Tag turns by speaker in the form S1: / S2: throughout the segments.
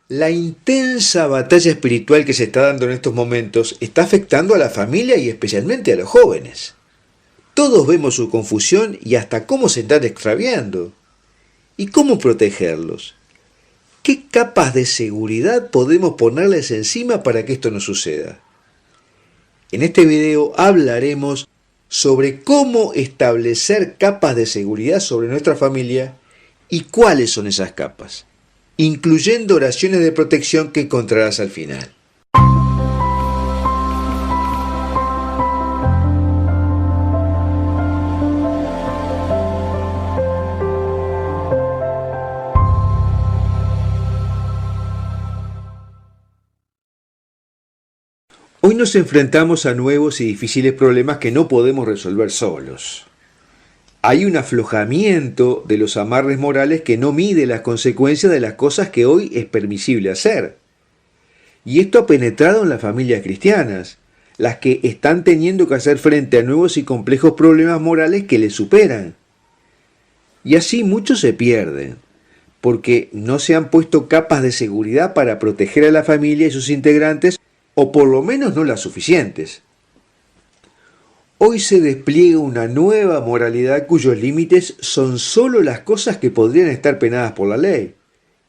S1: La intensa batalla espiritual que se está dando en estos momentos está afectando a la familia y especialmente a los jóvenes. Todos vemos su confusión y hasta cómo se están extraviando. ¿Y cómo protegerlos? ¿Qué capas de seguridad podemos ponerles encima para que esto no suceda? En este video hablaremos sobre cómo establecer capas de seguridad sobre nuestra familia y cuáles son esas capas, incluyendo oraciones de protección que encontrarás al final. Hoy nos enfrentamos a nuevos y difíciles problemas que no podemos resolver solos. Hay un aflojamiento de los amarres morales que no mide las consecuencias de las cosas que hoy es permisible hacer. Y esto ha penetrado en las familias cristianas, las que están teniendo que hacer frente a nuevos y complejos problemas morales que les superan. Y así muchos se pierden, porque no se han puesto capas de seguridad para proteger a la familia y sus integrantes, o por lo menos no las suficientes. Hoy se despliega una nueva moralidad cuyos límites son solo las cosas que podrían estar penadas por la ley.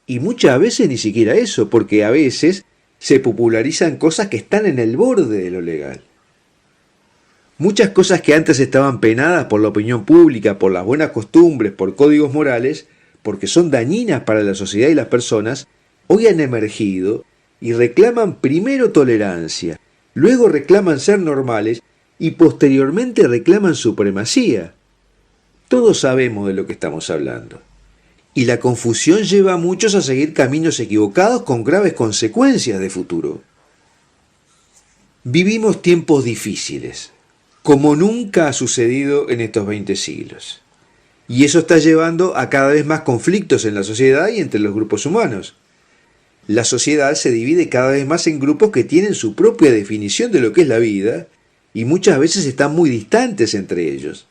S1: Y muchas veces ni siquiera eso, porque a veces se popularizan cosas que están en el borde de lo legal. Muchas cosas que antes estaban penadas por la opinión pública, por las buenas costumbres, por códigos morales, porque son dañinas para la sociedad y las personas, hoy han emergido y reclaman primero tolerancia, luego reclaman ser normales y posteriormente reclaman supremacía. Todos sabemos de lo que estamos hablando. Y la confusión lleva a muchos a seguir caminos equivocados con graves consecuencias de futuro. Vivimos tiempos difíciles, como nunca ha sucedido en estos 20 siglos. Y eso está llevando a cada vez más conflictos en la sociedad y entre los grupos humanos. La sociedad se divide cada vez más en grupos que tienen su propia definición de lo que es la vida y muchas veces están muy distantes entre ellos.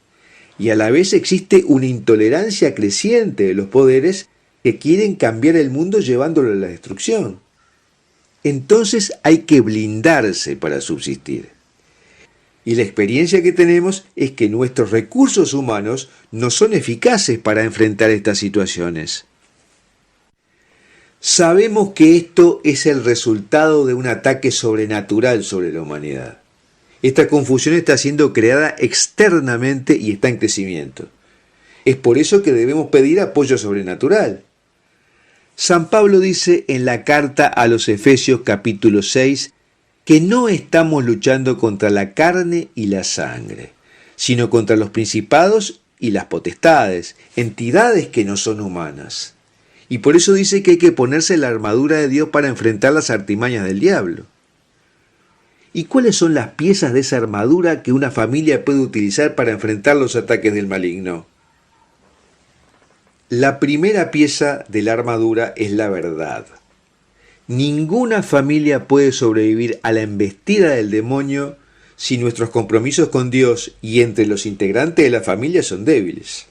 S1: Y a la vez existe una intolerancia creciente de los poderes que quieren cambiar el mundo llevándolo a la destrucción. Entonces hay que blindarse para subsistir. Y la experiencia que tenemos es que nuestros recursos humanos no son eficaces para enfrentar estas situaciones. Sabemos que esto es el resultado de un ataque sobrenatural sobre la humanidad. Esta confusión está siendo creada externamente y está en crecimiento. Es por eso que debemos pedir apoyo sobrenatural. San Pablo dice en la carta a los Efesios capítulo 6 que no estamos luchando contra la carne y la sangre, sino contra los principados y las potestades, entidades que no son humanas. Y por eso dice que hay que ponerse la armadura de Dios para enfrentar las artimañas del diablo. ¿Y cuáles son las piezas de esa armadura que una familia puede utilizar para enfrentar los ataques del maligno? La primera pieza de la armadura es la verdad. Ninguna familia puede sobrevivir a la embestida del demonio si nuestros compromisos con Dios y entre los integrantes de la familia son débiles.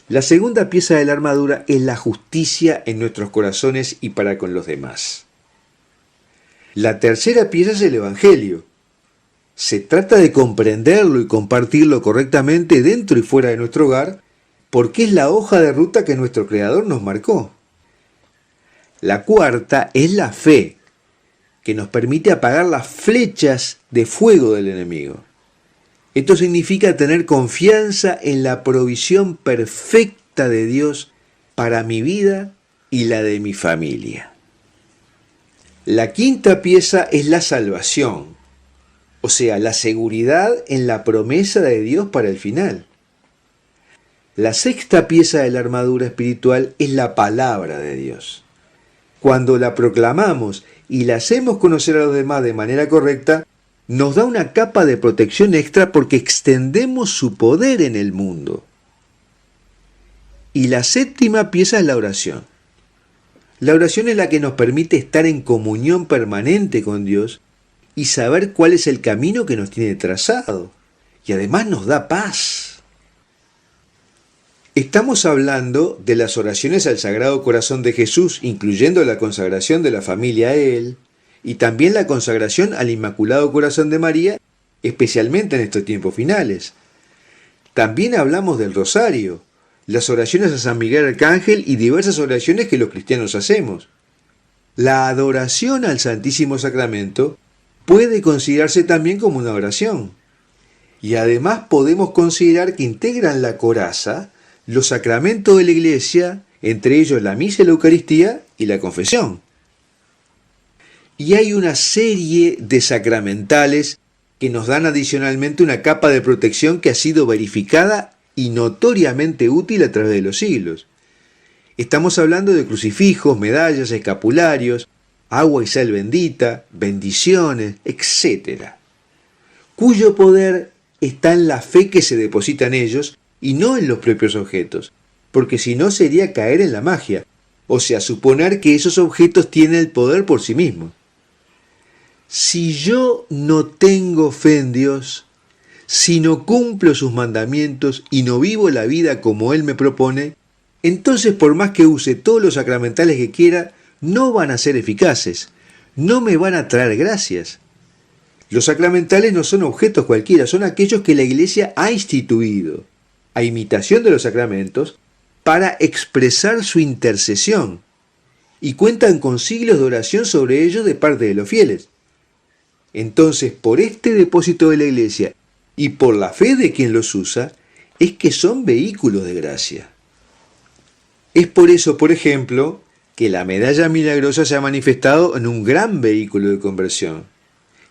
S1: La segunda pieza de la armadura es la justicia en nuestros corazones y para con los demás. La tercera pieza es el Evangelio. Se trata de comprenderlo y compartirlo correctamente dentro y fuera de nuestro hogar, porque es la hoja de ruta que nuestro Creador nos marcó. La cuarta es la fe, que nos permite apagar las flechas de fuego del enemigo. Esto significa tener confianza en la provisión perfecta de Dios para mi vida y la de mi familia. La quinta pieza es la salvación, o sea, la seguridad en la promesa de Dios para el final. La sexta pieza de la armadura espiritual es la palabra de Dios. Cuando la proclamamos y la hacemos conocer a los demás de manera correcta, nos da una capa de protección extra porque extendemos su poder en el mundo. Y la séptima pieza es la oración. La oración es la que nos permite estar en comunión permanente con Dios y saber cuál es el camino que nos tiene trazado. Y además nos da paz. Estamos hablando de las oraciones al Sagrado Corazón de Jesús, incluyendo la consagración de la familia a Él, y también la consagración al Inmaculado Corazón de María, especialmente en estos tiempos finales. También hablamos del Rosario, las oraciones a San Miguel Arcángel y diversas oraciones que los cristianos hacemos. La adoración al Santísimo Sacramento puede considerarse también como una oración. Y además podemos considerar que integran la coraza los sacramentos de la Iglesia, entre ellos la misa y la Eucaristía y la confesión. Y hay una serie de sacramentales que nos dan adicionalmente una capa de protección que ha sido verificada y notoriamente útil a través de los siglos. Estamos hablando de crucifijos, medallas, escapularios, agua y sal bendita, bendiciones, etc., cuyo poder está en la fe que se deposita en ellos y no en los propios objetos, porque si no sería caer en la magia, o sea, suponer que esos objetos tienen el poder por sí mismos. Si yo no tengo fe en Dios, si no cumplo sus mandamientos y no vivo la vida como Él me propone, entonces por más que use todos los sacramentales que quiera, no van a ser eficaces, no me van a traer gracias. Los sacramentales no son objetos cualquiera, son aquellos que la Iglesia ha instituido, a imitación de los sacramentos, para expresar su intercesión, y cuentan con siglos de oración sobre ellos de parte de los fieles. Entonces, por este depósito de la Iglesia y por la fe de quien los usa, es que son vehículos de gracia. Es por eso, por ejemplo, que la medalla milagrosa se ha manifestado en un gran vehículo de conversión,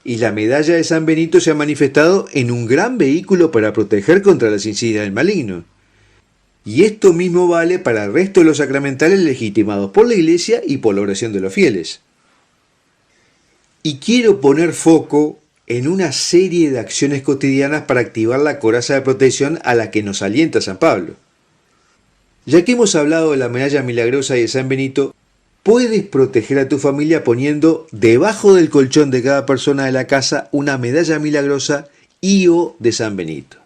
S1: y la medalla de San Benito se ha manifestado en un gran vehículo para proteger contra las insidias del maligno. Y esto mismo vale para el resto de los sacramentales legitimados por la Iglesia y por la oración de los fieles. Y quiero poner foco en una serie de acciones cotidianas para activar la coraza de protección a la que nos alienta San Pablo. Ya que hemos hablado de la medalla milagrosa y de San Benito, puedes proteger a tu familia poniendo debajo del colchón de cada persona de la casa una medalla milagrosa y o de San Benito.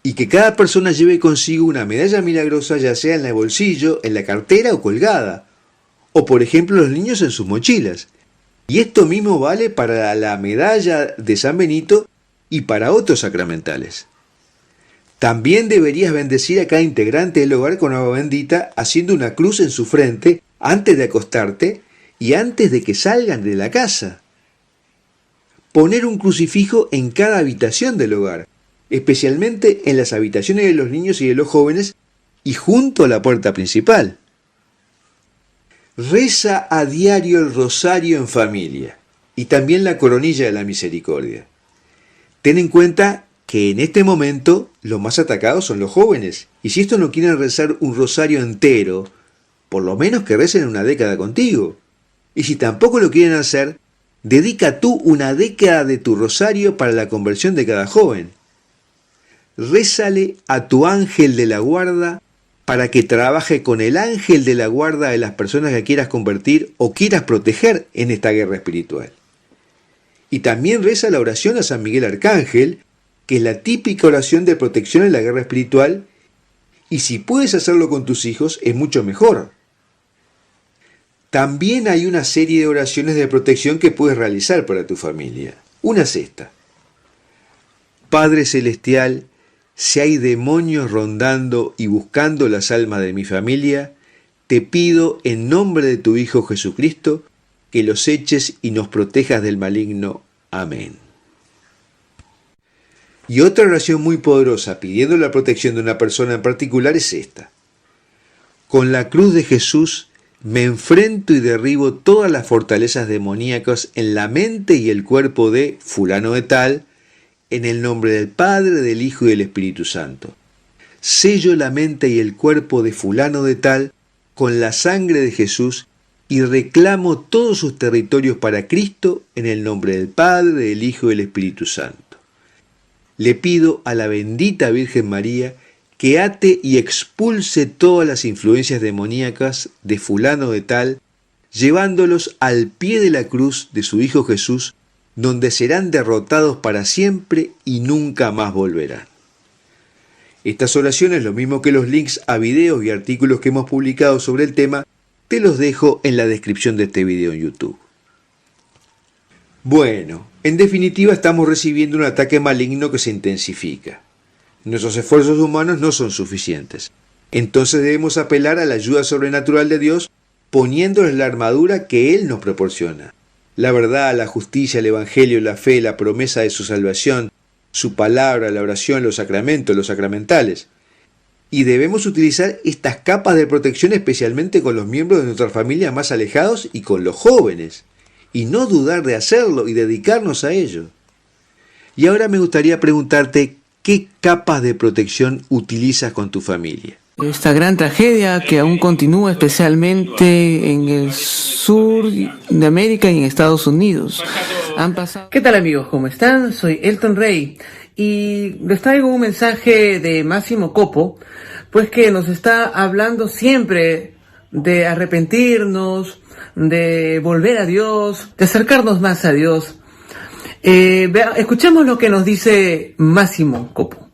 S1: Y que cada persona lleve consigo una medalla milagrosa, ya sea en el bolsillo, en la cartera o colgada, o por ejemplo los niños en sus mochilas. Y esto mismo vale para la medalla de San Benito y para otros sacramentales. También deberías bendecir a cada integrante del hogar con agua bendita, haciendo una cruz en su frente antes de acostarte y antes de que salgan de la casa. Poner un crucifijo en cada habitación del hogar, especialmente en las habitaciones de los niños y de los jóvenes y junto a la puerta principal. Reza a diario el rosario en familia y también la coronilla de la misericordia. Ten en cuenta que en este momento los más atacados son los jóvenes, y si estos no quieren rezar un rosario entero, por lo menos que recen una década contigo. Y si tampoco lo quieren hacer, dedica tú una década de tu rosario para la conversión de cada joven. Rézale a tu ángel de la guarda para que trabaje con el ángel de la guarda de las personas que quieras convertir o quieras proteger en esta guerra espiritual. Y también reza la oración a San Miguel Arcángel, que es la típica oración de protección en la guerra espiritual, y si puedes hacerlo con tus hijos, es mucho mejor. También hay una serie de oraciones de protección que puedes realizar para tu familia. Una es esta: Padre Celestial, si hay demonios rondando y buscando las almas de mi familia, te pido en nombre de tu Hijo Jesucristo que los eches y nos protejas del maligno. Amén. Y otra oración muy poderosa pidiendo la protección de una persona en particular es esta: con la cruz de Jesús me enfrento y derribo todas las fortalezas demoníacas en la mente y el cuerpo de fulano de tal, en el nombre del Padre, del Hijo y del Espíritu Santo. Sello la mente y el cuerpo de fulano de tal con la sangre de Jesús y reclamo todos sus territorios para Cristo en el nombre del Padre, del Hijo y del Espíritu Santo. Le pido a la bendita Virgen María que ate y expulse todas las influencias demoníacas de fulano de tal, llevándolos al pie de la cruz de su Hijo Jesús, donde serán derrotados para siempre y nunca más volverán. Estas oraciones, lo mismo que los links a videos y artículos que hemos publicado sobre el tema, te los dejo en la descripción de este video en YouTube. Bueno, en definitiva estamos recibiendo un ataque maligno que se intensifica. Nuestros esfuerzos humanos no son suficientes. Entonces debemos apelar a la ayuda sobrenatural de Dios poniéndoles la armadura que Él nos proporciona. La verdad, la justicia, el evangelio, la fe, la promesa de su salvación, su palabra, la oración, los sacramentos, los sacramentales. Y debemos utilizar estas capas de protección especialmente con los miembros de nuestra familia más alejados y con los jóvenes. Y no dudar de hacerlo y dedicarnos a ello. Y ahora me gustaría preguntarte, ¿qué capas de protección utilizas con tu familia?
S2: Esta gran tragedia que aún continúa especialmente en el sur de América y en Estados Unidos. ¿Qué tal amigos? ¿Cómo están? Soy Elton Rey y les traigo un mensaje de Máximo Copo, pues que nos está hablando siempre de arrepentirnos, de volver a Dios, de acercarnos más a Dios. Escuchemos lo que nos dice Máximo Copo.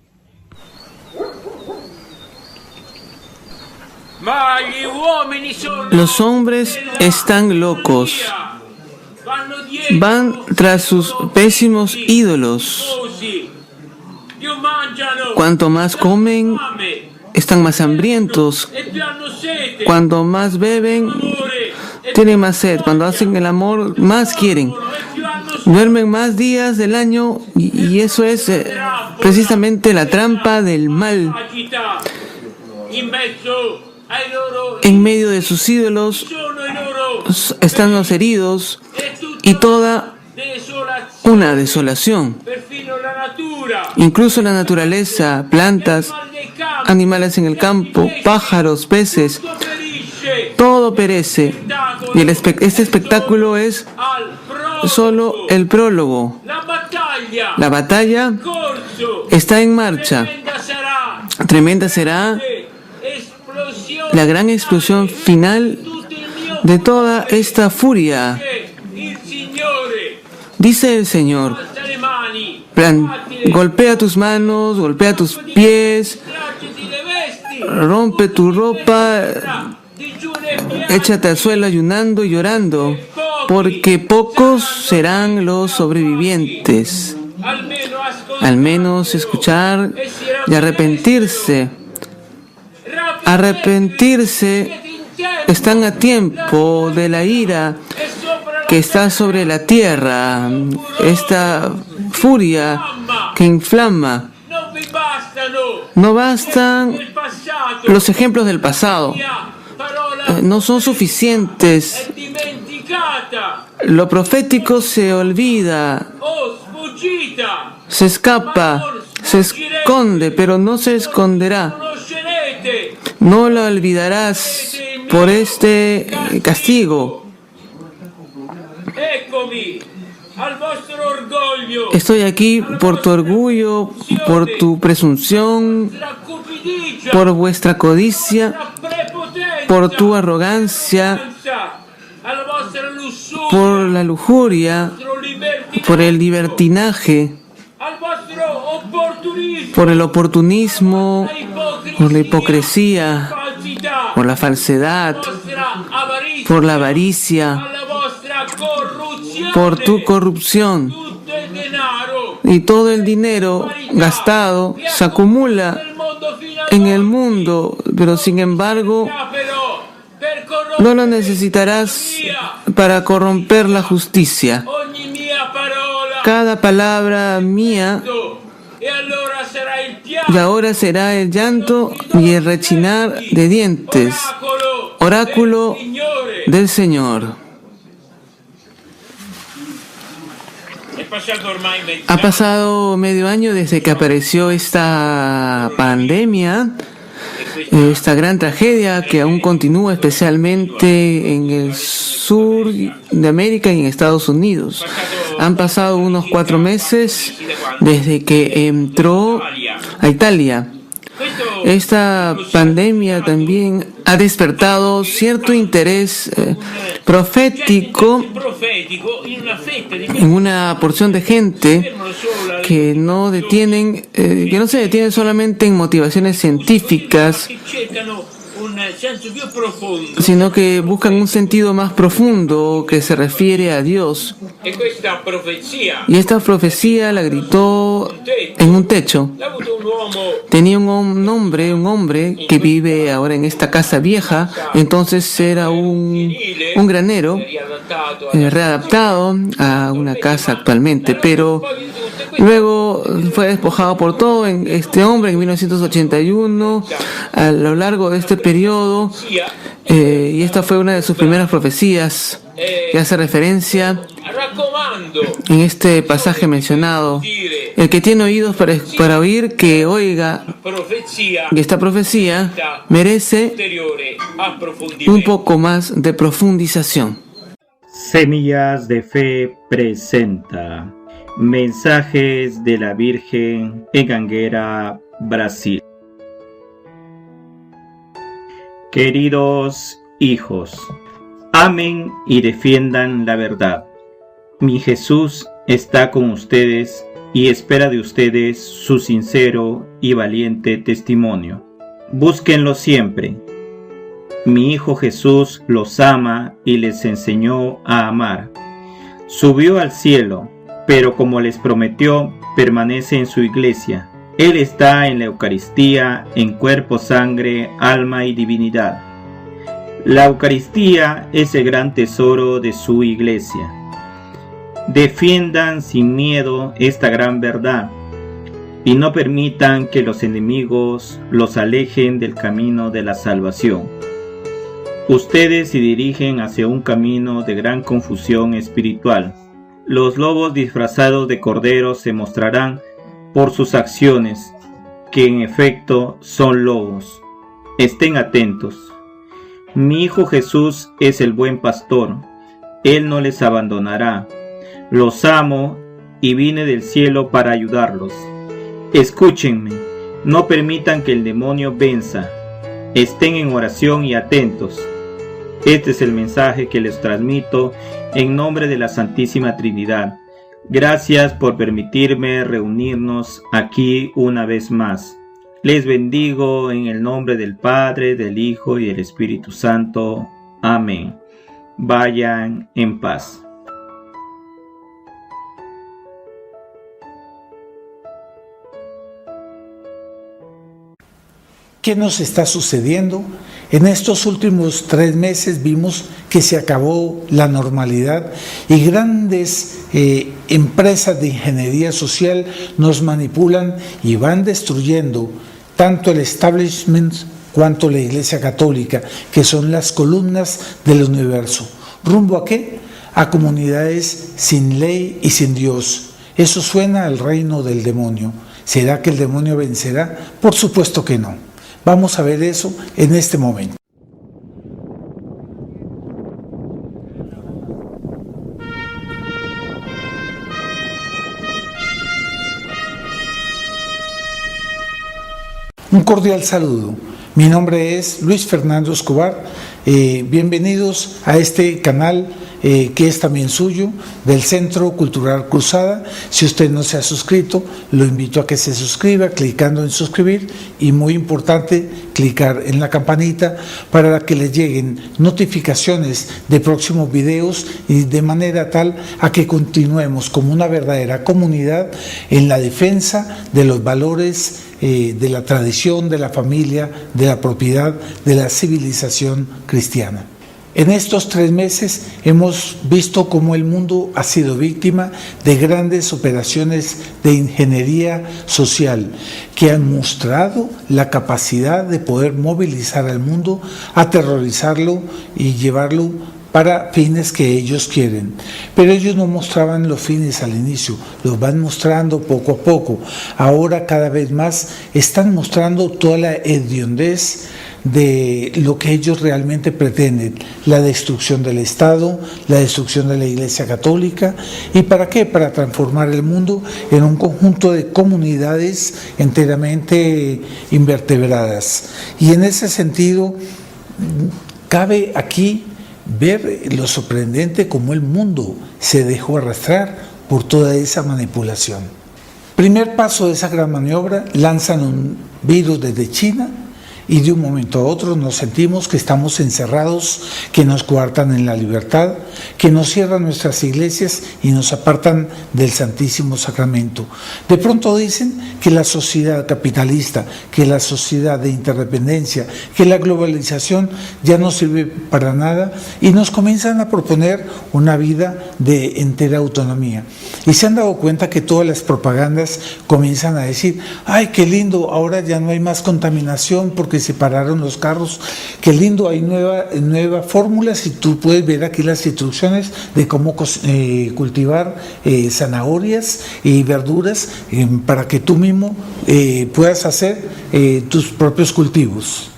S2: Los hombres están locos, van tras sus pésimos ídolos. Cuanto más comen, están más hambrientos. Cuando más beben, tienen más sed. Cuando hacen el amor, más quieren. Duermen más días del año y eso es precisamente la trampa del mal. En medio de sus ídolos están los heridos y toda una desolación. Incluso la naturaleza, plantas, animales en el campo, pájaros, peces, todo perece. Y este espectáculo es solo el prólogo. La batalla está en marcha. Tremenda será la gran explosión final de toda esta furia. Dice el Señor, golpea tus manos, golpea tus pies, rompe tu ropa, échate al suelo ayunando y llorando, porque pocos serán los sobrevivientes. Al menos escuchar y arrepentirse. Arrepentirse, están a tiempo de la ira que está sobre la tierra, esta furia que inflama. No bastan los ejemplos del pasado, no son suficientes. Lo profético se olvida, se escapa, se esconde, pero no se esconderá. No la olvidarás por este castigo. Estoy aquí por tu orgullo, por tu presunción, por vuestra codicia, por tu arrogancia, por la lujuria, por el libertinaje, por el oportunismo, por la hipocresía, por la falsedad, por la avaricia, por tu corrupción. Y todo el dinero gastado se acumula en el mundo, pero sin embargo no lo necesitarás para corromper la justicia. Cada palabra mía, y ahora será el llanto y el rechinar de dientes. Oráculo del Señor. Ha pasado medio año desde que apareció esta pandemia, esta gran tragedia que aún continúa especialmente en el sur de América y en Estados Unidos. Han pasado unos 4 meses desde que entró a Italia. Esta pandemia también ha despertado cierto interés profético en una porción de gente que no se detienen solamente en motivaciones científicas, sino que buscan un sentido más profundo que se refiere a Dios. Y esta profecía la gritó en un techo. Tenía un hombre que vive ahora en esta casa vieja, entonces era un granero readaptado a una casa actualmente, pero luego fue despojado por todo este hombre en 1981, a lo largo de este periodo, y esta fue una de sus primeras profecías que hace referencia en este pasaje mencionado. El que tiene oídos para oír, que oiga, y esta profecía merece un poco más de profundización.
S3: Semillas de Fe presenta Mensajes de la Virgen en Anguera, Brasil. Queridos hijos, amen y defiendan la verdad. Mi Jesús está con ustedes y espera de ustedes su sincero y valiente testimonio. Búsquenlo siempre. Mi Hijo Jesús los ama y les enseñó a amar. Subió al cielo, pero como les prometió, permanece en su iglesia. Él está en la Eucaristía, en cuerpo, sangre, alma y divinidad. La Eucaristía es el gran tesoro de su iglesia. Defiendan sin miedo esta gran verdad y no permitan que los enemigos los alejen del camino de la salvación. Ustedes se dirigen hacia un camino de gran confusión espiritual. Los lobos disfrazados de corderos se mostrarán por sus acciones, que en efecto son lobos. Estén atentos. Mi Hijo Jesús es el buen pastor. Él no les abandonará. Los amo y vine del cielo para ayudarlos. Escúchenme, no permitan que el demonio venza. Estén en oración y atentos. Este es el mensaje que les transmito en nombre de la Santísima Trinidad. Gracias por permitirme reunirnos aquí una vez más. Les bendigo en el nombre del Padre, del Hijo y del Espíritu Santo. Amén. Vayan en paz.
S4: ¿Qué nos está sucediendo? En estos últimos 3 meses vimos que se acabó la normalidad y grandes empresas de ingeniería social nos manipulan y van destruyendo tanto el establishment cuanto la Iglesia Católica, que son las columnas del universo. ¿Rumbo a qué? A comunidades sin ley y sin Dios. Eso suena al reino del demonio. ¿Será que el demonio vencerá? Por supuesto que no. Vamos a ver eso en este momento. Un cordial saludo. Mi nombre es Luis Fernando Escobar. Bienvenidos a este canal que es también suyo, del Centro Cultural Cruzada. Si usted no se ha suscrito, lo invito a que se suscriba clicando en suscribir y, muy importante, clicar en la campanita para que le lleguen notificaciones de próximos videos y de manera tal a que continuemos como una verdadera comunidad en la defensa de los valores de la tradición, de la familia, de la propiedad, de la civilización cristiana. En estos 3 meses hemos visto cómo el mundo ha sido víctima de grandes operaciones de ingeniería social que han mostrado la capacidad de poder movilizar al mundo, aterrorizarlo y llevarlo para fines que ellos quieren. Pero ellos no mostraban los fines al inicio, los van mostrando poco a poco. Ahora cada vez más están mostrando toda la hediondez de lo que ellos realmente pretenden, la destrucción del Estado, la destrucción de la Iglesia Católica. ¿Y para qué? Para transformar el mundo en un conjunto de comunidades enteramente invertebradas. Y en ese sentido, cabe aquí ver lo sorprendente como el mundo se dejó arrastrar por toda esa manipulación. Primer paso de esa gran maniobra, lanzan un virus desde China y de un momento a otro nos sentimos que estamos encerrados, que nos coartan en la libertad, que nos cierran nuestras iglesias y nos apartan del Santísimo Sacramento. De pronto dicen que la sociedad capitalista, que la sociedad de interdependencia, que la globalización ya no sirve para nada y nos comienzan a proponer una vida de entera autonomía. Y se han dado cuenta que todas las propagandas comienzan a decir: ¡ay, qué lindo! Ahora ya no hay más contaminación porque se pararon los carros, qué lindo, hay nuevas fórmulas y tú puedes ver aquí las instrucciones de cómo cultivar zanahorias y verduras para que tú mismo puedas hacer tus propios cultivos.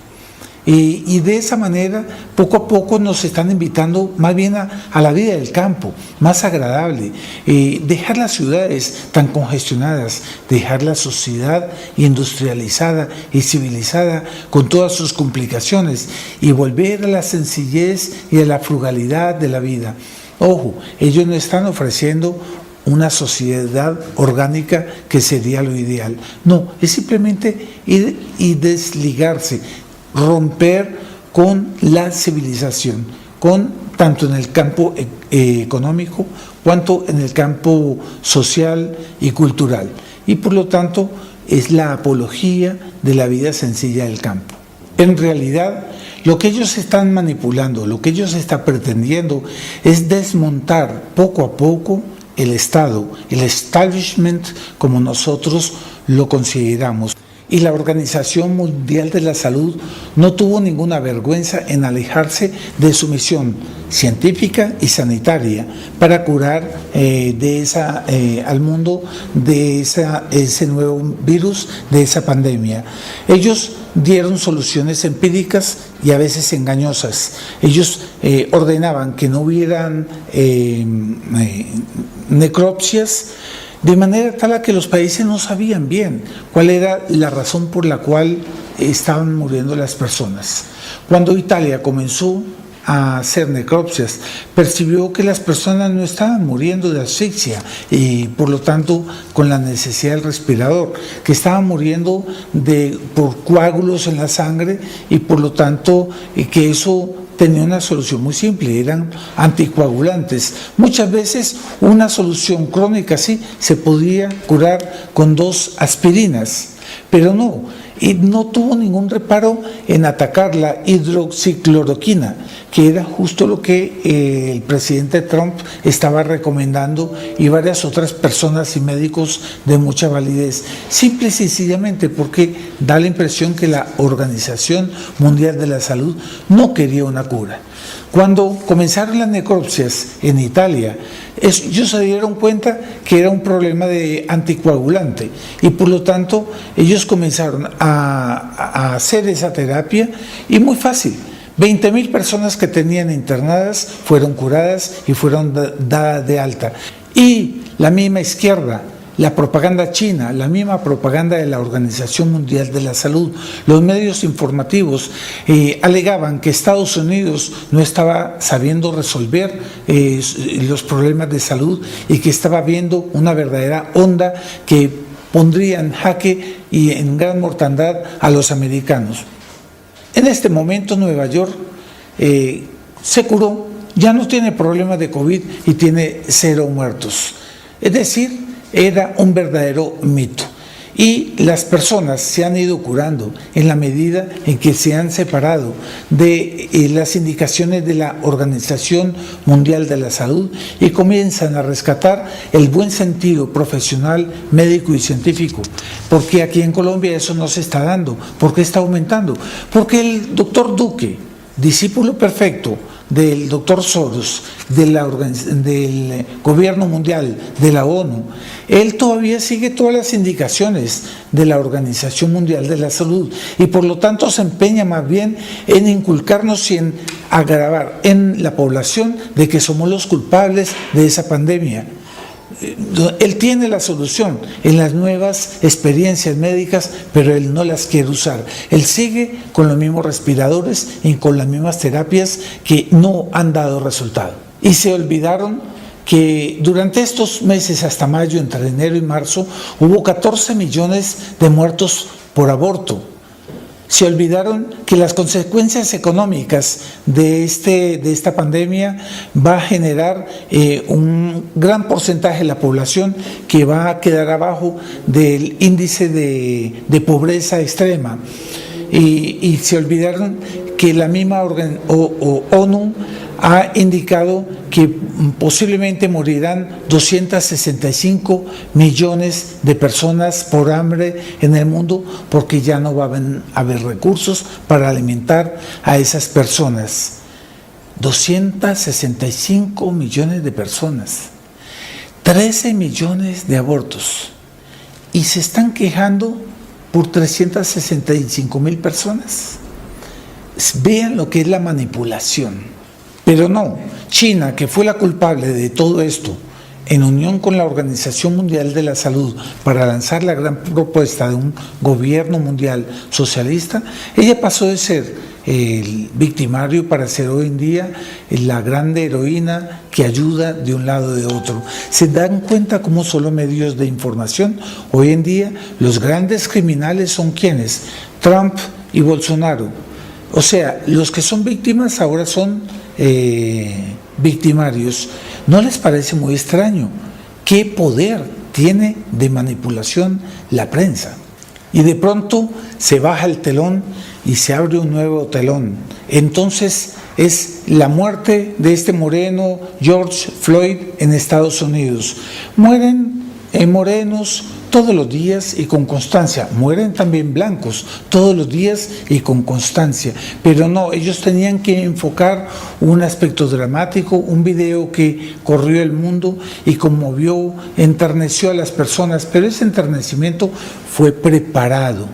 S4: Y de esa manera, poco a poco nos están invitando más bien a la vida del campo, más agradable, dejar las ciudades tan congestionadas, dejar la sociedad industrializada y civilizada con todas sus complicaciones y volver a la sencillez y a la frugalidad de la vida. Ojo, ellos no están ofreciendo una sociedad orgánica que sería lo ideal. No, es simplemente ir y desligarse, romper con la civilización, tanto en el campo económico cuanto en el campo social y cultural. Y por lo tanto es la apología de la vida sencilla del campo. En realidad, lo que ellos están manipulando, lo que ellos están pretendiendo es desmontar poco a poco el Estado, el establishment como nosotros lo consideramos. Y la Organización Mundial de la Salud no tuvo ninguna vergüenza en alejarse de su misión científica y sanitaria para curar al mundo de ese nuevo virus, de esa pandemia. Ellos dieron soluciones empíricas y a veces engañosas. Ellos ordenaban que no hubieran necropsias, de manera tal a que los países no sabían bien cuál era la razón por la cual estaban muriendo las personas. Cuando Italia comenzó a hacer necropsias, percibió que las personas no estaban muriendo de asfixia y por lo tanto con la necesidad del respirador, que estaban muriendo por coágulos en la sangre y por lo tanto que eso tenía una solución muy simple, eran anticoagulantes. Muchas veces una solución crónica así se podía curar con 2 aspirinas, pero no, y no tuvo ningún reparo en atacar la hidroxicloroquina, que era justo lo que el presidente Trump estaba recomendando y varias otras personas y médicos de mucha validez, simple y sencillamente porque da la impresión que la Organización Mundial de la Salud no quería una cura. Cuando comenzaron las necropsias en Italia, ellos se dieron cuenta que era un problema de anticoagulante y por lo tanto ellos comenzaron a hacer esa terapia y muy fácil. 20,000 personas que tenían internadas fueron curadas y fueron dadas de alta. Y la misma izquierda, la propaganda china, la misma propaganda de la Organización Mundial de la Salud, los medios informativos alegaban que Estados Unidos no estaba sabiendo resolver los problemas de salud y que estaba viendo una verdadera onda que pondría en jaque y en gran mortandad a los americanos. En este momento Nueva York se curó, ya no tiene problemas de COVID y tiene 0 muertos. Es decir, era un verdadero mito. Y las personas se han ido curando en la medida en que se han separado de las indicaciones de la Organización Mundial de la Salud y comienzan a rescatar el buen sentido profesional, médico y científico. Porque aquí en Colombia eso no se está dando. ¿Por qué está aumentando? Porque el doctor Duque, discípulo perfecto del doctor Soros, del gobierno mundial, de la ONU, él todavía sigue todas las indicaciones de la Organización Mundial de la Salud y por lo tanto se empeña más bien en inculcarnos y en agravar en la población de que somos los culpables de esa pandemia. Él tiene la solución en las nuevas experiencias médicas, pero él no las quiere usar. Él sigue con los mismos respiradores y con las mismas terapias que no han dado resultado. Y se olvidaron que durante estos meses hasta mayo, entre enero y marzo, hubo 14 millones de muertos por aborto. Se olvidaron que las consecuencias económicas de esta pandemia va a generar un gran porcentaje de la población que va a quedar abajo del índice de pobreza extrema. Y se olvidaron que la misma ONU ha indicado que posiblemente morirán 265 millones de personas por hambre en el mundo porque ya no va a haber recursos para alimentar a esas personas. 265 millones de personas, 13 millones de abortos, y se están quejando por 365,000 personas. Vean lo que es la manipulación. Pero no, China, que fue la culpable de todo esto, en unión con la Organización Mundial de la Salud, para lanzar la gran propuesta de un gobierno mundial socialista, ella pasó de ser el victimario para ser hoy en día la grande heroína que ayuda de un lado y de otro. ¿Se dan cuenta cómo son los medios de información? Hoy en día los grandes criminales son ¿quiénes? Trump y Bolsonaro. O sea, los que son víctimas ahora son victimarios. ¿No les parece muy extraño? ¿Qué poder tiene de manipulación la prensa? Y de pronto se baja el telón y se abre un nuevo telón. Entonces es la muerte de este moreno George Floyd en Estados Unidos. Mueren morenos todos los días y con constancia. Mueren también blancos todos los días y con constancia. Pero no, ellos tenían que enfocar un aspecto dramático, un video que corrió el mundo y conmovió, enterneció a las personas, pero ese enternecimiento fue preparado.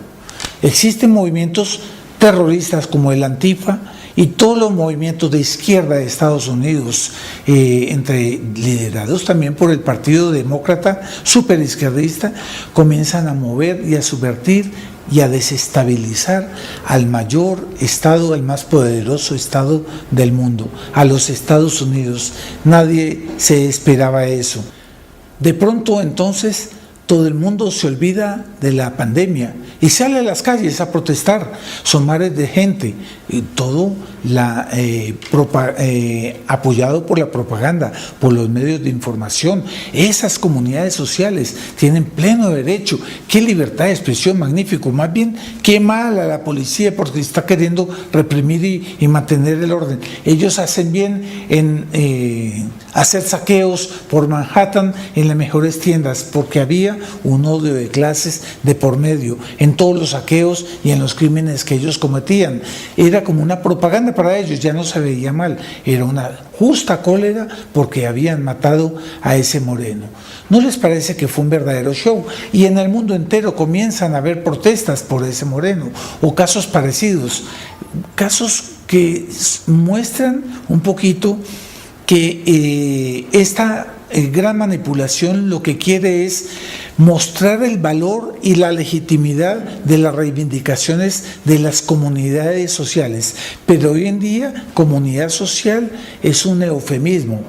S4: Existen movimientos terroristas como el Antifa y todos los movimientos de izquierda de Estados Unidos, liderados también por el Partido Demócrata superizquierdista, comienzan a mover y a subvertir y a desestabilizar al mayor estado, al más poderoso estado del mundo, a los Estados Unidos. Nadie se esperaba eso. De pronto entonces todo el mundo se olvida de la pandemia y sale a las calles a protestar. Son mares de gente, y todo apoyado por la propaganda, por los medios de información. Esas comunidades sociales tienen pleno derecho. Qué libertad de expresión, magnífico. Más bien, qué mal a la policía porque está queriendo reprimir y mantener el orden. Ellos hacen bien en hacer saqueos por Manhattan en las mejores tiendas, porque había un odio de clases de por medio en todos los saqueos y en los crímenes que ellos cometían. Era como una propaganda para ellos, ya no se veía mal, era una justa cólera porque habían matado a ese moreno. ¿No les parece que fue un verdadero show? Y en el mundo entero comienzan a haber protestas por ese moreno o casos parecidos, casos que muestran un poquito que esta gran manipulación lo que quiere es mostrar el valor y la legitimidad de las reivindicaciones de las comunidades sociales. Pero hoy en día, comunidad social es un eufemismo.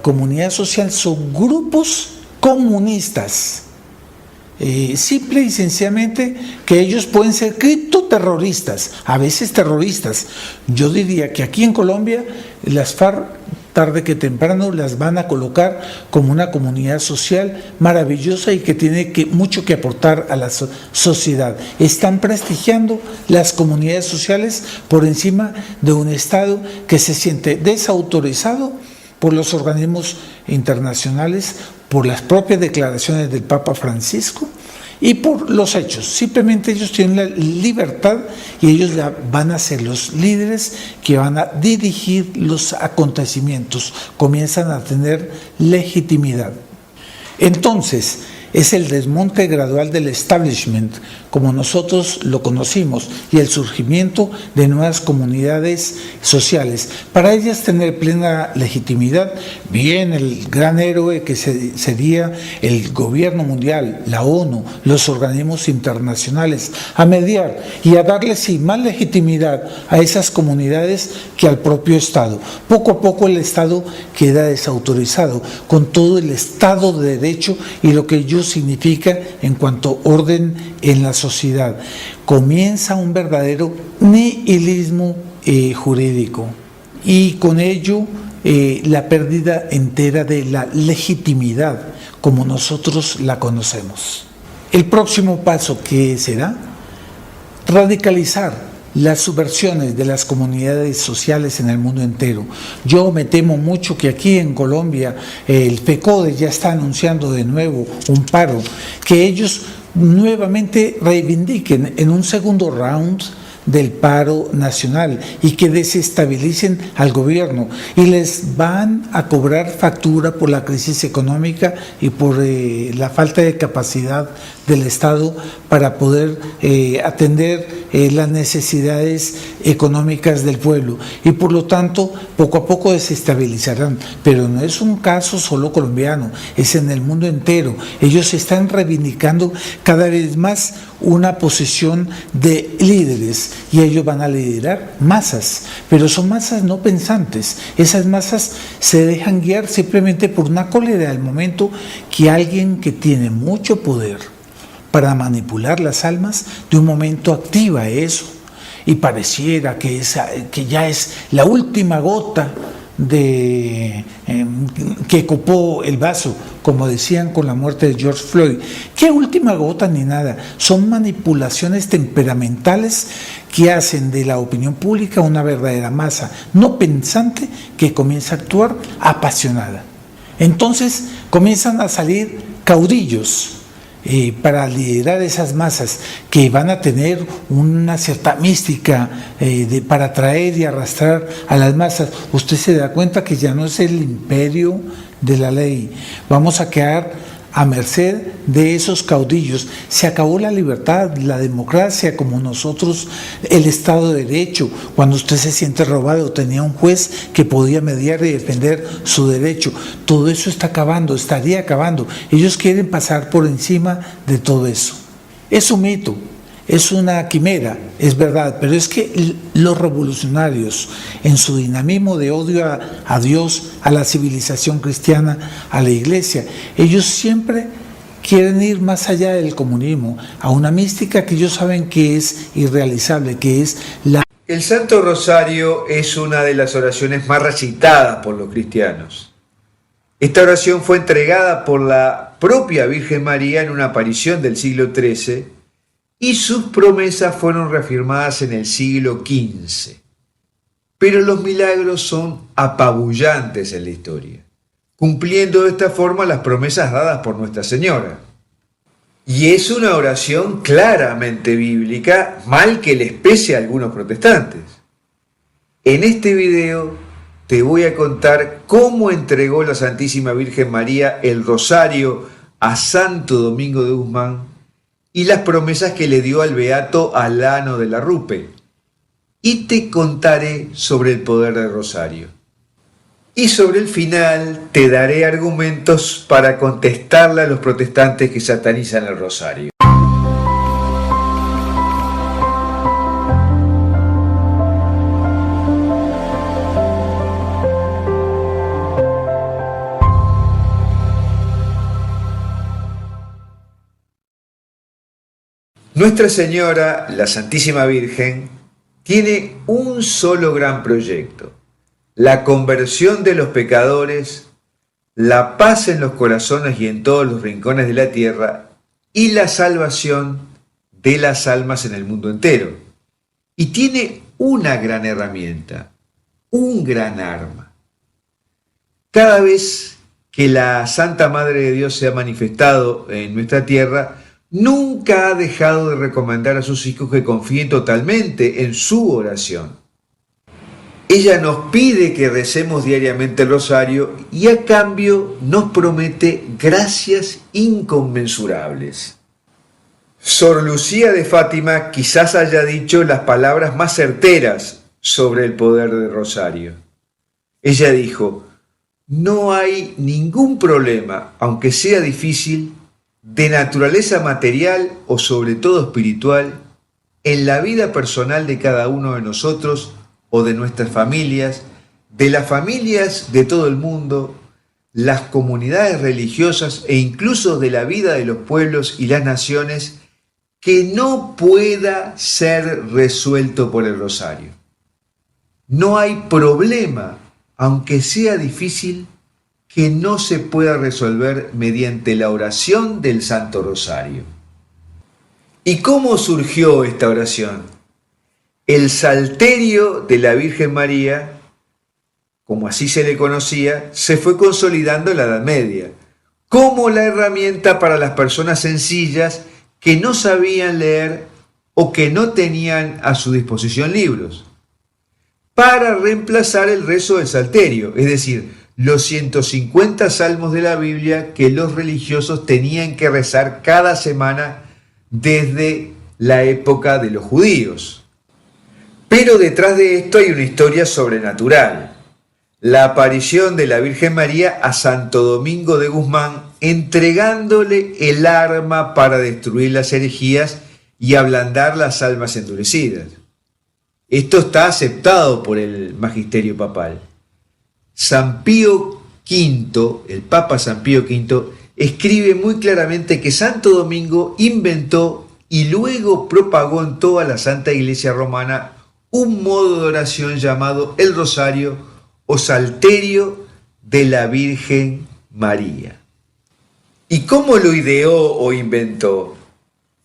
S4: Comunidad social son grupos comunistas. Simple y sencillamente que ellos pueden ser criptoterroristas, a veces terroristas. Yo diría que aquí en Colombia las FARC tarde que temprano las van a colocar como una comunidad social maravillosa y que tiene mucho que aportar a la sociedad. Están prestigiando las comunidades sociales por encima de un Estado que se siente desautorizado por los organismos internacionales, por las propias declaraciones del Papa Francisco y por los hechos. Simplemente ellos tienen la libertad y ellos van a ser los líderes que van a dirigir los acontecimientos, comienzan a tener legitimidad. Entonces, es el desmonte gradual del establishment, como nosotros lo conocimos, y el surgimiento de nuevas comunidades sociales. Para ellas tener plena legitimidad, bien el gran héroe que sería el gobierno mundial, la ONU, los organismos internacionales, a mediar y a darle sin más legitimidad a esas comunidades que al propio Estado. Poco a poco el Estado queda desautorizado, con todo el Estado de Derecho y lo que ello significa en cuanto a orden en la sociedad. Comienza un verdadero nihilismo jurídico y con ello la pérdida entera de la legitimidad como nosotros la conocemos. El próximo paso, ¿qué será? Radicalizar las subversiones de las comunidades sociales en el mundo entero. Yo me temo mucho que aquí en Colombia el FECODE ya está anunciando de nuevo un paro, que ellos nuevamente reivindiquen en un segundo round del paro nacional y que desestabilicen al gobierno y les van a cobrar factura por la crisis económica y por la falta de capacidad del Estado para poder atender las necesidades económicas del pueblo y por lo tanto poco a poco desestabilizarán, pero no es un caso solo colombiano, es en el mundo entero. Ellos están reivindicando cada vez más una posición de líderes y ellos van a liderar masas, pero son masas no pensantes. Esas masas se dejan guiar simplemente por una cólera del momento que alguien que tiene mucho poder para manipular las almas de un momento activa eso y pareciera que ya es la última gota que copó el vaso, como decían con la muerte de George Floyd. ¿Qué última gota ni nada? Son manipulaciones temperamentales que hacen de la opinión pública una verdadera masa no pensante que comienza a actuar apasionada. Entonces comienzan a salir caudillos para liderar esas masas que van a tener una cierta mística para atraer y arrastrar a las masas. Usted se da cuenta que ya no es el imperio de la ley, vamos a quedar a merced de esos caudillos. Se acabó la libertad, la democracia como nosotros, el Estado de Derecho. Cuando usted se siente robado, tenía un juez que podía mediar y defender su derecho. Todo eso está acabando, estaría acabando. Ellos quieren pasar por encima de todo eso. Es un mito, es una quimera, es verdad, pero es que los revolucionarios, en su dinamismo de odio a Dios, a la civilización cristiana, a la iglesia, ellos siempre quieren ir más allá del comunismo, a una mística que ellos saben que es irrealizable, que es la...
S1: El Santo Rosario es una de las oraciones más recitadas por los cristianos. Esta oración fue entregada por la propia Virgen María en una aparición del siglo XIII y sus promesas fueron reafirmadas en el siglo XV. Pero los milagros son apabullantes en la historia, cumpliendo de esta forma las promesas dadas por Nuestra Señora. Y es una oración claramente bíblica, mal que les pese a algunos protestantes. En este video te voy a contar cómo entregó la Santísima Virgen María el rosario a Santo Domingo de Guzmán y las promesas que le dio al beato Alano de la Rupe. Y te contaré sobre el poder del rosario. Y sobre el final te daré argumentos para contestarle a los protestantes que satanizan el rosario. Nuestra Señora, la Santísima Virgen, tiene un solo gran proyecto: la conversión de los pecadores, la paz en los corazones y en todos los rincones de la tierra y la salvación de las almas en el mundo entero. Y tiene una gran herramienta, un gran arma. Cada vez que la Santa Madre de Dios se ha manifestado en nuestra tierra, nunca ha dejado de recomendar a sus hijos que confíen totalmente en su oración. Ella nos pide que recemos diariamente el rosario y a cambio nos promete gracias inconmensurables. Sor Lucía de Fátima quizás haya dicho las palabras más certeras sobre el poder del rosario. Ella dijo: no hay ningún problema, aunque sea difícil, de naturaleza material o sobre todo espiritual, en la vida personal de cada uno de nosotros o de nuestras familias, de las familias de todo el mundo, las comunidades religiosas e incluso de la vida de los pueblos y las naciones, que no pueda ser resuelto por el rosario. No hay problema, aunque sea difícil, que no se pueda resolver mediante la oración del Santo Rosario. ¿Y cómo surgió esta oración? El Salterio de la Virgen María, como así se le conocía, se fue consolidando en la Edad Media, como la herramienta para las personas sencillas que no sabían leer o que no tenían a su disposición libros, para reemplazar el rezo del Salterio, es decir, los 150 salmos de la Biblia que los religiosos tenían que rezar cada semana desde la época de los judíos. Pero detrás de esto hay una historia sobrenatural: la aparición de la Virgen María a Santo Domingo de Guzmán, entregándole el arma para destruir las herejías y ablandar las almas endurecidas. Esto está aceptado por el magisterio papal. San Pío V, el Papa San Pío V, escribe muy claramente que Santo Domingo inventó y luego propagó en toda la Santa Iglesia Romana un modo de oración llamado el Rosario o Salterio de la Virgen María. ¿Y cómo lo ideó o inventó?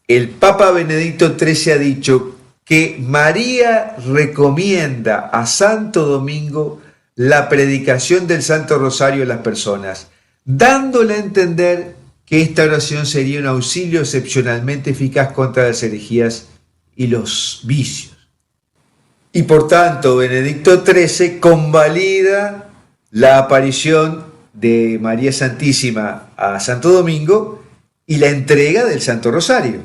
S1: El Papa Benedicto XIII ha dicho que María recomienda a Santo Domingo la predicación del Santo Rosario a las personas, dándole a entender que esta oración sería un auxilio excepcionalmente eficaz contra las herejías y los vicios. Y por tanto, Benedicto XIII convalida la aparición de María Santísima a Santo Domingo y la entrega del Santo Rosario.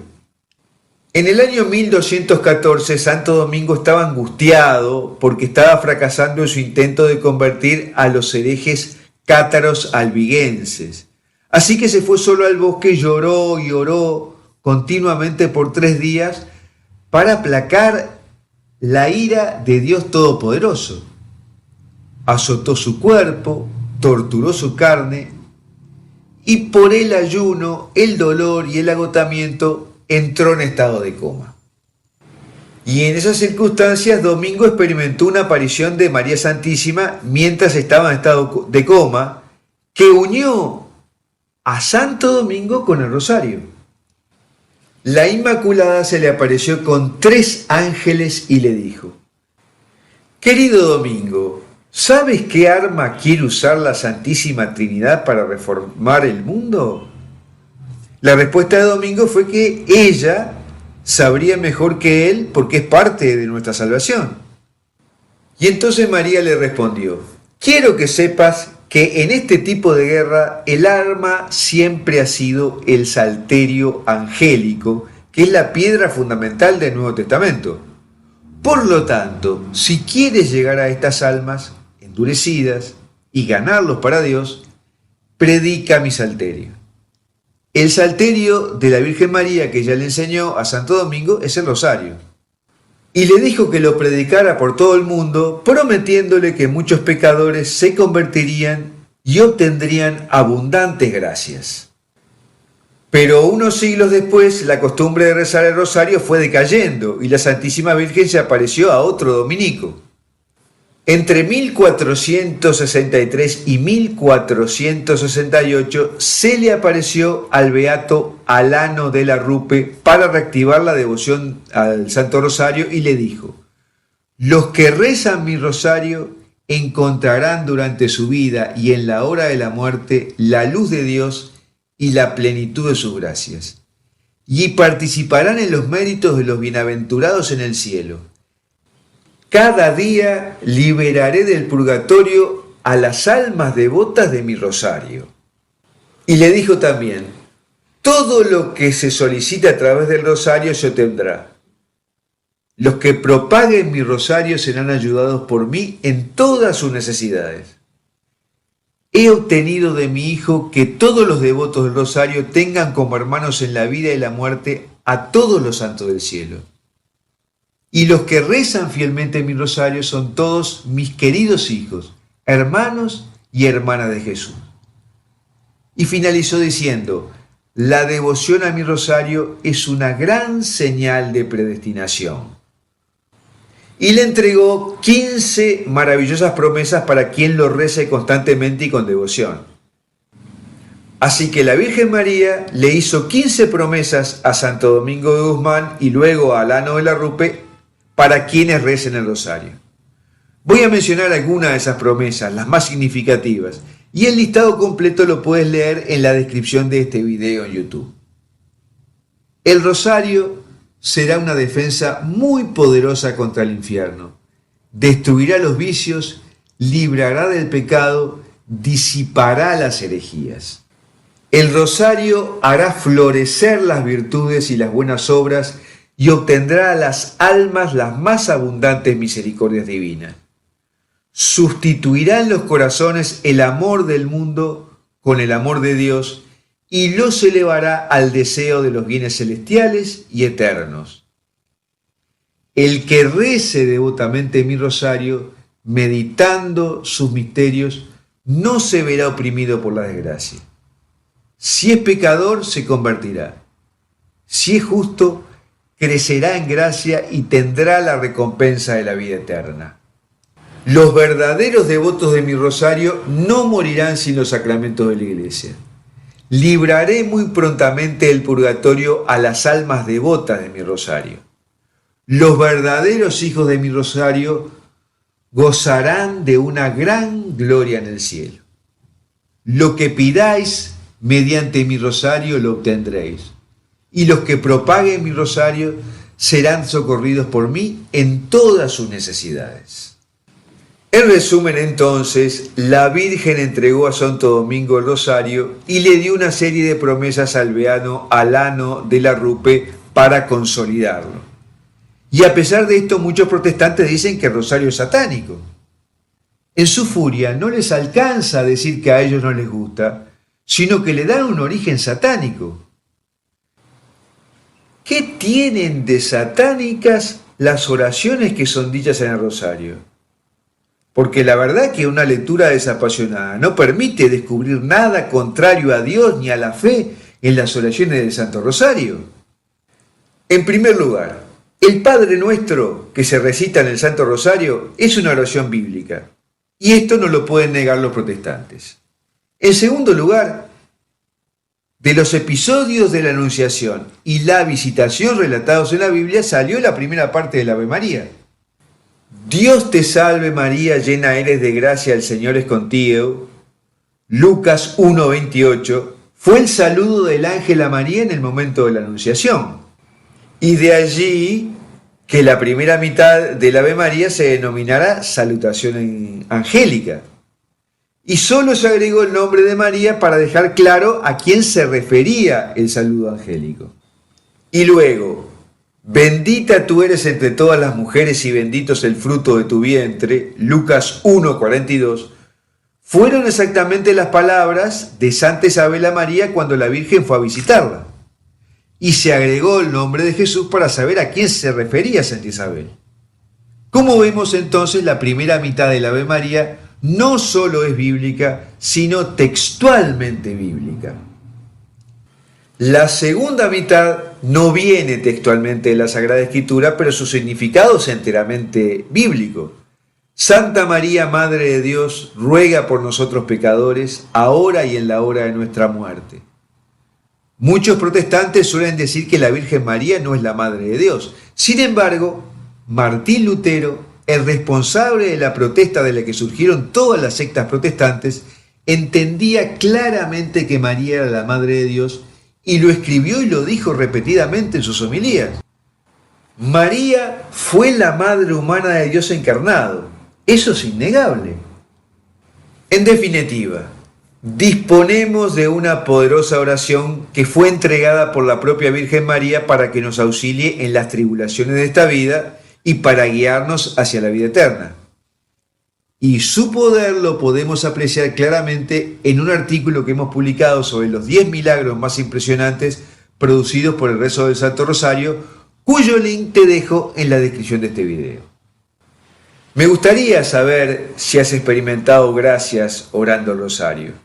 S1: En el año 1214, Santo Domingo estaba angustiado porque estaba fracasando en su intento de convertir a los herejes cátaros albigenses. Así que se fue solo al bosque y lloró y oró continuamente por 3 días para aplacar la ira de Dios Todopoderoso. Azotó su cuerpo, torturó su carne y por el ayuno, el dolor y el agotamiento entró en estado de coma. Y en esas circunstancias Domingo experimentó una aparición de María Santísima mientras estaba en estado de coma, que unió a Santo Domingo con el Rosario. La Inmaculada se le apareció con 3 ángeles y le dijo: querido Domingo, ¿sabes qué arma quiere usar la Santísima Trinidad para reformar el mundo? La respuesta de Domingo fue que ella sabría mejor que él porque es parte de nuestra salvación. Y entonces María le respondió: quiero que sepas que en este tipo de guerra el arma siempre ha sido el salterio angélico, que es la piedra fundamental del Nuevo Testamento. Por lo tanto, si quieres llegar a estas almas endurecidas y ganarlos para Dios, predica mi salterio. El salterio de la Virgen María que ella le enseñó a Santo Domingo es el Rosario. Y le dijo que lo predicara por todo el mundo, prometiéndole que muchos pecadores se convertirían y obtendrían abundantes gracias. Pero unos siglos después, la costumbre de rezar el Rosario fue decayendo y la Santísima Virgen se apareció a otro dominico. Entre 1463 y 1468 se le apareció al beato Alano de la Rupe para reactivar la devoción al Santo Rosario y le dijo: los que rezan mi rosario encontrarán durante su vida y en la hora de la muerte la luz de Dios y la plenitud de sus gracias, y participarán en los méritos de los bienaventurados en el cielo. Cada día liberaré del purgatorio a las almas devotas de mi rosario. Y le dijo también, todo lo que se solicita a través del rosario se obtendrá. Los que propaguen mi rosario serán ayudados por mí en todas sus necesidades. He obtenido de mi Hijo que todos los devotos del rosario tengan como hermanos en la vida y la muerte a todos los santos del cielo. Y los que rezan fielmente mi rosario son todos mis queridos hijos, hermanos y hermanas de Jesús. Y finalizó diciendo, la devoción a mi rosario es una gran señal de predestinación. Y le entregó 15 maravillosas promesas para quien lo rece constantemente y con devoción. Así que la Virgen María le hizo 15 promesas a Santo Domingo de Guzmán y luego a Alano de la Rupe para quienes recen el rosario. Voy a mencionar algunas de esas promesas, las más significativas, y el listado completo lo puedes leer en la descripción de este video en YouTube. El rosario será una defensa muy poderosa contra el infierno. Destruirá los vicios, librará del pecado, disipará las herejías. El rosario hará florecer las virtudes y las buenas obras y obtendrá a las almas las más abundantes misericordias divinas. Sustituirá en los corazones el amor del mundo con el amor de Dios y los elevará al deseo de los bienes celestiales y eternos. El que rece devotamente mi rosario, meditando sus misterios, no se verá oprimido por la desgracia. Si es pecador, se convertirá. Si es justo, crecerá en gracia y tendrá la recompensa de la vida eterna. Los verdaderos devotos de mi rosario no morirán sin los sacramentos de la Iglesia. Libraré muy prontamente del purgatorio a las almas devotas de mi rosario. Los verdaderos hijos de mi rosario gozarán de una gran gloria en el cielo. Lo que pidáis mediante mi rosario lo obtendréis, y los que propaguen mi rosario serán socorridos por mí en todas sus necesidades. En resumen, entonces, la Virgen entregó a Santo Domingo el rosario y le dio una serie de promesas al beano Alano de la Rupe para consolidarlo. Y a pesar de esto, muchos protestantes dicen que el rosario es satánico. En su furia no les alcanza a decir que a ellos no les gusta, sino que le dan un origen satánico. ¿Qué tienen de satánicas las oraciones que son dichas en el rosario? Porque la verdad que una lectura desapasionada no permite descubrir nada contrario a Dios ni a la fe en las oraciones del Santo Rosario. En primer lugar, el Padre Nuestro que se recita en el Santo Rosario es una oración bíblica, y esto no lo pueden negar los protestantes. En segundo lugar, de los episodios de la Anunciación y la Visitación relatados en la Biblia salió la primera parte del Ave María. Dios te salve María, llena eres de gracia, el Señor es contigo. Lucas 1:28 fue el saludo del ángel a María en el momento de la Anunciación. Y de allí que la primera mitad del Ave María se denominara salutación angélica. Y solo se agregó el nombre de María para dejar claro a quién se refería el saludo angélico. Y luego, bendita tú eres entre todas las mujeres y bendito es el fruto de tu vientre, Lucas 1:42, fueron exactamente las palabras de Santa Isabel a María cuando la Virgen fue a visitarla. Y se agregó el nombre de Jesús para saber a quién se refería Santa Isabel. Como vemos entonces, la primera mitad del Ave María no solo es bíblica, sino textualmente bíblica. La segunda mitad no viene textualmente de la Sagrada Escritura, pero su significado es enteramente bíblico. Santa María, Madre de Dios, ruega por nosotros pecadores, ahora y en la hora de nuestra muerte. Muchos protestantes suelen decir que la Virgen María no es la Madre de Dios. Sin embargo, Martín Lutero, el responsable de la protesta de la que surgieron todas las sectas protestantes, entendía claramente que María era la Madre de Dios y lo escribió y lo dijo repetidamente en sus homilías. María fue la madre humana de Dios encarnado. Eso es innegable. En definitiva, disponemos de una poderosa oración que fue entregada por la propia Virgen María para que nos auxilie en las tribulaciones de esta vida y para guiarnos hacia la vida eterna. Y su poder lo podemos apreciar claramente en un artículo que hemos publicado sobre los 10 milagros más impresionantes producidos por el rezo del Santo Rosario, cuyo link te dejo en la descripción de este video. Me gustaría saber si has experimentado gracias orando el rosario.